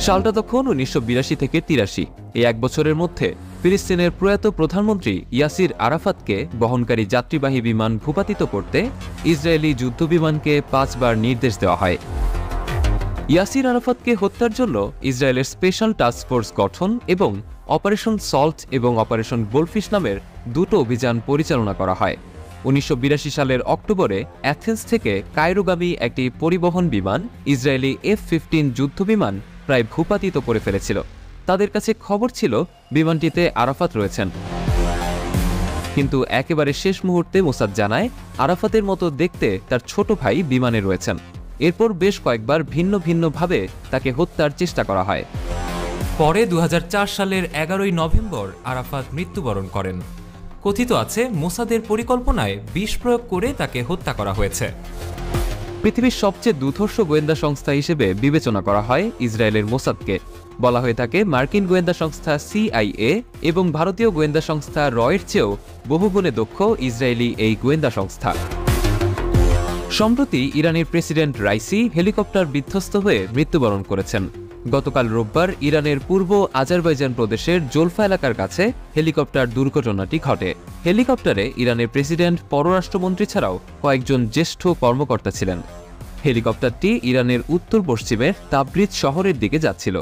সালটা তখন 1982 থেকে 83। এই এক বছরের মধ্যে ফিলিস্তিনের প্রয়াত প্রধানমন্ত্রী ইয়াসির আরাফাতকে বহনকারী যাত্রীবাহী বিমান ভূপাতিত করতে ইসরায়েলি যুদ্ধবিমানকে 5 বার নির্দেশ দেওয়া হয়। ইয়াসির আরাফাতকে হত্যার জন্য ইসরায়েলের স্পেশাল টাস্ক ফোর্স গঠন এবং অপারেশন সল্ট এবং অপারেশন গোল্ডফিশ নামের দুটো অভিযান পরিচালনা করা হয়। 1982 সালের অক্টোবরে অ্যাথেন্স থেকে কায়রোগামী একটি পরিবহন বিমান ইসরায়েলি F-15 যুদ্ধবিমান প্রায় ভূপাতিত করে ফেলেছিল। তাদের কাছে খবর ছিল বিমানটিতে আরাফাত রয়েছেন, কিন্তু একেবারে শেষ মুহূর্তে মোসাদ জানায় আরাফাতের মতো দেখতে তার ছোট ভাই বিমানে রয়েছেন। এরপর বেশ কয়েকবার ভিন্ন ভিন্নভাবে তাকে হত্যার চেষ্টা করা হয়। পরে 2004 সালের 11 নভেম্বর আরাফাত মৃত্যুবরণ করেন। কথিত আছে মোসাদের পরিকল্পনায় বিষ প্রয়োগ করে তাকে হত্যা করা হয়েছে। পৃথিবীর সবচেয়ে দুর্ধর্ষ গোয়েন্দা সংস্থা হিসেবে বিবেচনা করা হয় ইসরায়েলের মোসাদকে। বলা হয়ে থাকে মার্কিন গোয়েন্দা সংস্থা CIA এবং ভারতীয় গোয়েন্দা সংস্থা রয়ের চেয়েও বহুগুণে দক্ষ ইসরায়েলি এই গোয়েন্দা সংস্থা। সম্প্রতি ইরানের প্রেসিডেন্ট রাইসি হেলিকপ্টার বিধ্বস্ত হয়ে মৃত্যুবরণ করেছেন। গতকাল রোববার ইরানের পূর্ব আজারবাইজান প্রদেশের জোলফা এলাকার কাছে হেলিকপ্টার দুর্ঘটনাটি ঘটে। হেলিকপ্টারে ইরানের প্রেসিডেন্ট, পররাষ্ট্রমন্ত্রী ছাড়াও কয়েকজন জ্যেষ্ঠ কর্মকর্তা ছিলেন। হেলিকপ্টারটি ইরানের উত্তর পশ্চিমের তাবরিজ শহরের দিকে যাচ্ছিল।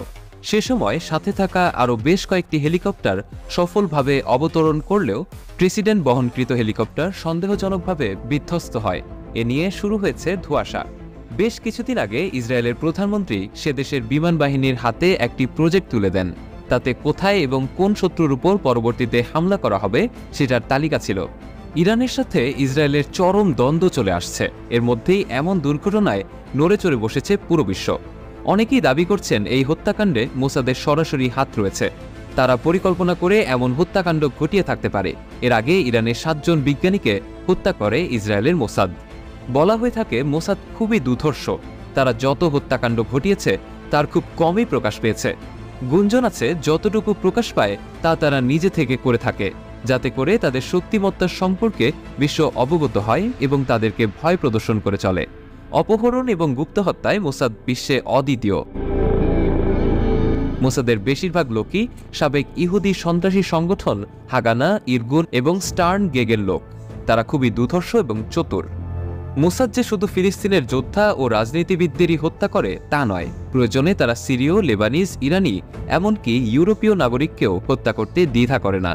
সে সময় সাথে থাকা আরও বেশ কয়েকটি হেলিকপ্টার সফলভাবে অবতরণ করলেও প্রেসিডেন্ট বহনকৃত হেলিকপ্টার সন্দেহজনকভাবে বিধ্বস্ত হয়। এ নিয়ে শুরু হয়েছে ধোঁয়াশা। বেশ কিছুদিন আগে ইসরায়েলের প্রধানমন্ত্রী সে দেশের বিমান বাহিনীর হাতে একটি প্রজেক্ট তুলে দেন। তাতে কোথায় এবং কোন শত্রুর উপর পরবর্তীতে হামলা করা হবে সেটার তালিকা ছিল। ইরানের সাথে ইসরায়েলের চরম দ্বন্দ্ব চলে আসছে। এর মধ্যেই এমন দুর্ঘটনায় নড়ে চড়ে বসেছে পুরো বিশ্ব। অনেকেই দাবি করছেন এই হত্যাকাণ্ডে মোসাদের সরাসরি হাত রয়েছে। তারা পরিকল্পনা করে এমন হত্যাকাণ্ড ঘটিয়ে থাকতে পারে। এর আগে ইরানের 7 জন বিজ্ঞানীকে হত্যা করে ইসরায়েলের মোসাদ। বলা হয়ে থাকে মোসাদ খুবই দুর্ধর্ষ। তারা যত হত্যাকাণ্ড ঘটিয়েছে তার খুব কমই প্রকাশ পেয়েছে। গুঞ্জন আছে যতটুকু প্রকাশ পায় তা তারা নিজে থেকে করে থাকে, যাতে করে তাদের শক্তিমত্তার সম্পর্কে বিশ্ব অবগত হয় এবং তাদেরকে ভয় প্রদর্শন করে চলে। অপহরণ এবং গুপ্ত হত্যায় মোসাদ বিশ্বে অদ্বিতীয়। মোসাদের বেশিরভাগ লোকই সাবেক ইহুদি সন্ত্রাসী সংগঠন হাগানা, ইরগুন এবং স্টার্ন গেগের লোক। তারা খুবই দুর্ধর্ষ এবং চতুর। মোসাদ যে শুধু ফিলিস্তিনের যোদ্ধা ও রাজনীতিবিদদেরই হত্যা করে তা নয়, প্রয়োজনে তারা সিরীয়, লেবানিজ, ইরানি এমনকি ইউরোপীয় নাগরিককেও হত্যা করতে দ্বিধা করে না।